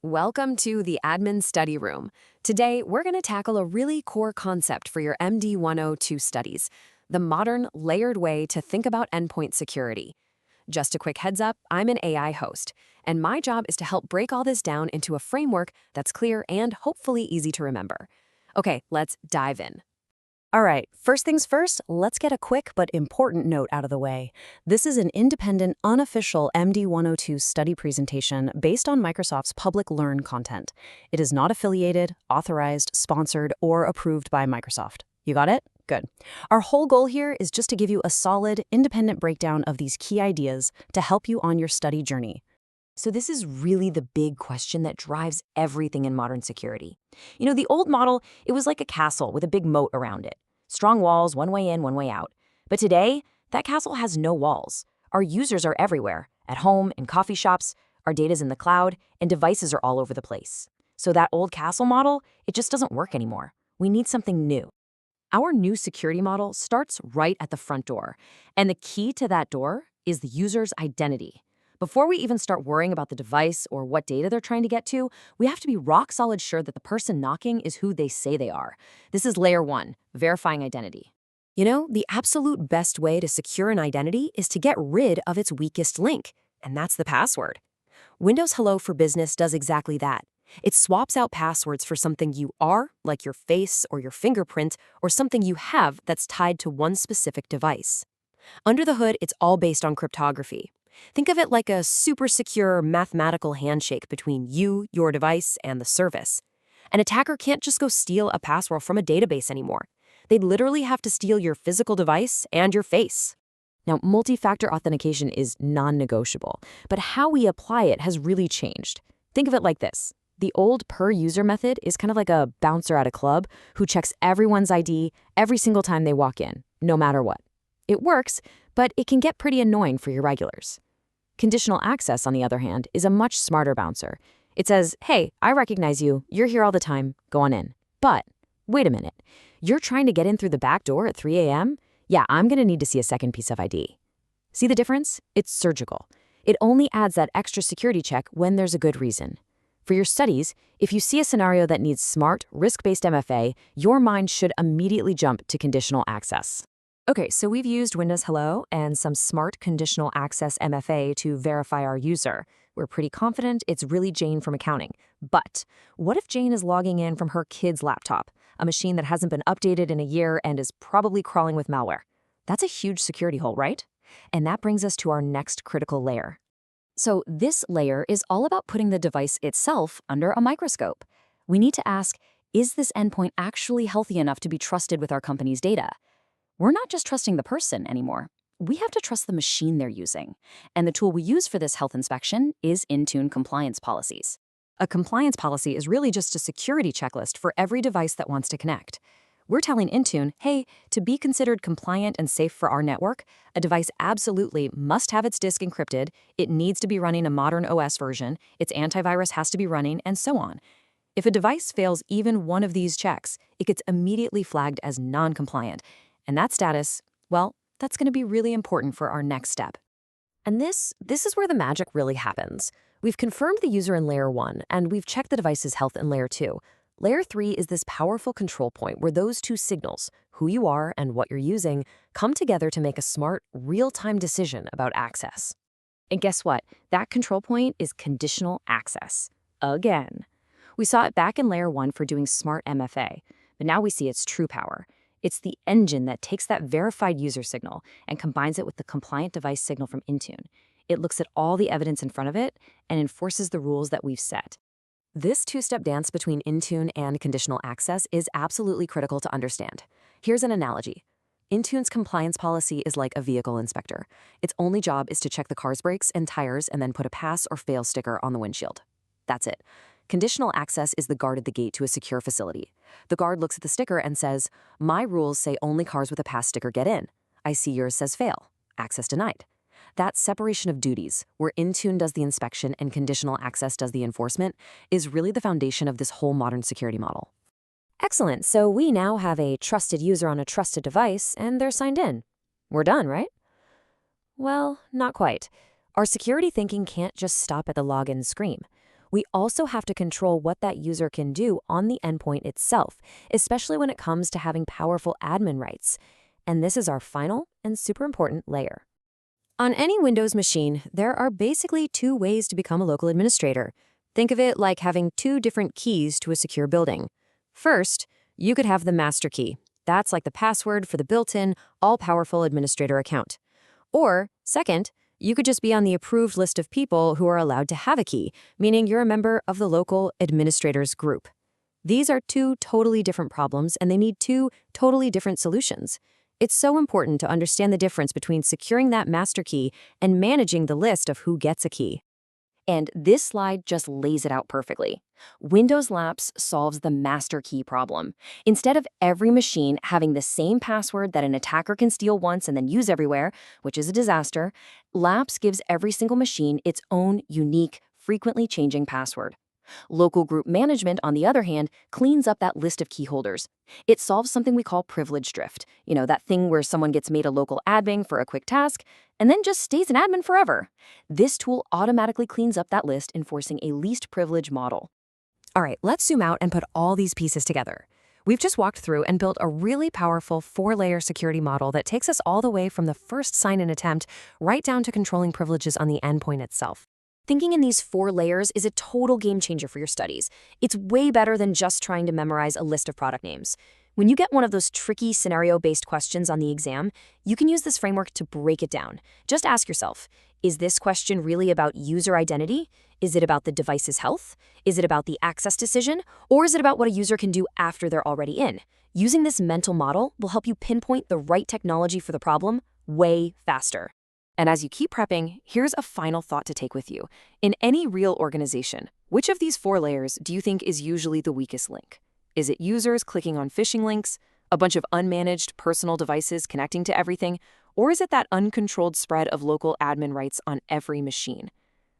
Welcome to the Admin Study Room. Today, we're going to tackle a really core concept for your MD-102 studies, the modern, layered way to think about endpoint security. Just a quick heads up, I'm an AI host, and my job is to help break all this down into a framework that's clear and hopefully easy to remember. Okay, let's dive in. All right, first things first, let's get a quick but important note out of the way. This is an independent, unofficial MD-102 study presentation based on Microsoft's public Learn content. It is not affiliated, authorized, sponsored, or approved by Microsoft. You got it? Good. Our whole goal here is just to give you a solid, independent breakdown of these key ideas to help you on your study journey. So this is really the big question that drives everything in modern security. You know, the old model, it was like a castle with a big moat around it. Strong walls, one way in, one way out. But today, that castle has no walls. Our users are everywhere, at home, in coffee shops, our data's in the cloud, and devices are all over the place. So that old castle model, it just doesn't work anymore. We need something new. Our new security model starts right at the front door, and the key to that door is the user's identity. Before we even start worrying about the device or what data they're trying to get to, we have to be rock solid sure that the person knocking is who they say they are. This is layer one, verifying identity. You know, the absolute best way to secure an identity is to get rid of its weakest link, and that's the password. Windows Hello for Business does exactly that. It swaps out passwords for something you are, like your face or your fingerprint, or something you have that's tied to one specific device. Under the hood, it's all based on cryptography. Think of it like a super secure mathematical handshake between you, your device, and the service. An attacker can't just go steal a password from a database anymore. They'd literally have to steal your physical device and your face. Now, multi-factor authentication is non-negotiable, but how we apply it has really changed. Think of it like this. The old per-user method is kind of like a bouncer at a club who checks everyone's ID every single time they walk in, no matter what. It works, but it can get pretty annoying for your regulars. Conditional access, on the other hand, is a much smarter bouncer. It says, hey, I recognize you, you're here all the time, go on in. But, wait a minute, you're trying to get in through the back door at 3 a.m.? Yeah, I'm going to need to see a second piece of ID. See the difference? It's surgical. It only adds that extra security check when there's a good reason. For your studies, if you see a scenario that needs smart, risk-based MFA, your mind should immediately jump to conditional access. Okay, so we've used Windows Hello and some smart conditional access MFA to verify our user. We're pretty confident it's really Jane from accounting. But what if Jane is logging in from her kid's laptop, a machine that hasn't been updated in a year and is probably crawling with malware? That's a huge security hole, right? And that brings us to our next critical layer. So this layer is all about putting the device itself under a microscope. We need to ask, is this endpoint actually healthy enough to be trusted with our company's data? We're not just trusting the person anymore. We have to trust the machine they're using. And the tool we use for this health inspection is Intune compliance policies. A compliance policy is really just a security checklist for every device that wants to connect. We're telling Intune, hey, to be considered compliant and safe for our network, a device absolutely must have its disk encrypted, it needs to be running a modern OS version, its antivirus has to be running, and so on. If a device fails even one of these checks, it gets immediately flagged as non-compliant. And that status, well, that's going to be really important for our next step. And this is where the magic really happens. We've confirmed the user in layer 1, and we've checked the device's health in layer 2. Layer 3 is this powerful control point where those two signals, who you are and what you're using, come together to make a smart, real-time decision about access. And guess what? That control point is conditional access. Again. We saw it back in layer 1 for doing smart MFA, but now we see its true power. It's the engine that takes that verified user signal and combines it with the compliant device signal from Intune. It looks at all the evidence in front of it and enforces the rules that we've set. This two-step dance between Intune and conditional access is absolutely critical to understand. Here's an analogy. Intune's compliance policy is like a vehicle inspector. Its only job is to check the car's brakes and tires and then put a pass or fail sticker on the windshield. That's it. Conditional access is the guard at the gate to a secure facility. The guard looks at the sticker and says, my rules say only cars with a pass sticker get in. I see yours says fail. Access denied. That separation of duties, where Intune does the inspection and conditional access does the enforcement, is really the foundation of this whole modern security model. Excellent, so we now have a trusted user on a trusted device, and they're signed in. We're done, right? Well, not quite. Our security thinking can't just stop at the login screen. we also have to control what that user can do on the endpoint itself, especially when it comes to having powerful admin rights. And this is our final and super important layer. On any Windows machine, there are basically two ways to become a local administrator. Think of it like having two different keys to a secure building. First, you could have the master key. That's like the password for the built-in, all-powerful administrator account. Or, second, you could just be on the approved list of people who are allowed to have a key, meaning you're a member of the local administrators group. These are two totally different problems, and they need two totally different solutions. It's so important to understand the difference between securing that master key and managing the list of who gets a key. And this slide just lays it out perfectly. Windows Lapse solves the master key problem. Instead of every machine having the same password that an attacker can steal once and then use everywhere, which is a disaster, Lapse gives every single machine its own unique, frequently changing password. Local group management, on the other hand, cleans up that list of key holders. It solves something we call privilege drift. That thing where someone gets made a local admin for a quick task and then just stays an admin forever. This tool automatically cleans up that list, enforcing a least privilege model. All right, let's zoom out and put all these pieces together. We've just walked through and built a really powerful 4-layer security model that takes us all the way from the first sign-in attempt right down to controlling privileges on the endpoint itself. Thinking in these 4 layers is a total game changer for your studies. It's way better than just trying to memorize a list of product names. When you get one of those tricky scenario-based questions on the exam, you can use this framework to break it down. Just ask yourself, is this question really about user identity? Is it about the device's health? Is it about the access decision? Or is it about what a user can do after they're already in? Using this mental model will help you pinpoint the right technology for the problem way faster. And as you keep prepping, here's a final thought to take with you. In any real organization, which of these 4 layers do you think is usually the weakest link? Is it users clicking on phishing links, a bunch of unmanaged personal devices connecting to everything, or is it that uncontrolled spread of local admin rights on every machine?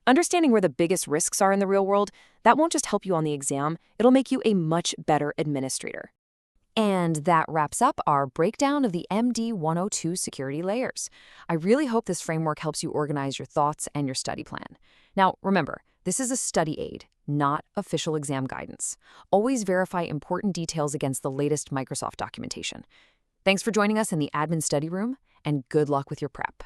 Understanding where the biggest risks are in the real world, that won't just help you on the exam, it'll make you a much better administrator. And that wraps up our breakdown of the MD-102 security layers. I really hope this framework helps you organize your thoughts and your study plan. Now, remember, this is a study aid, not official exam guidance. Always verify important details against the latest Microsoft documentation. Thanks for joining us in the Admin Study Room, and good luck with your prep.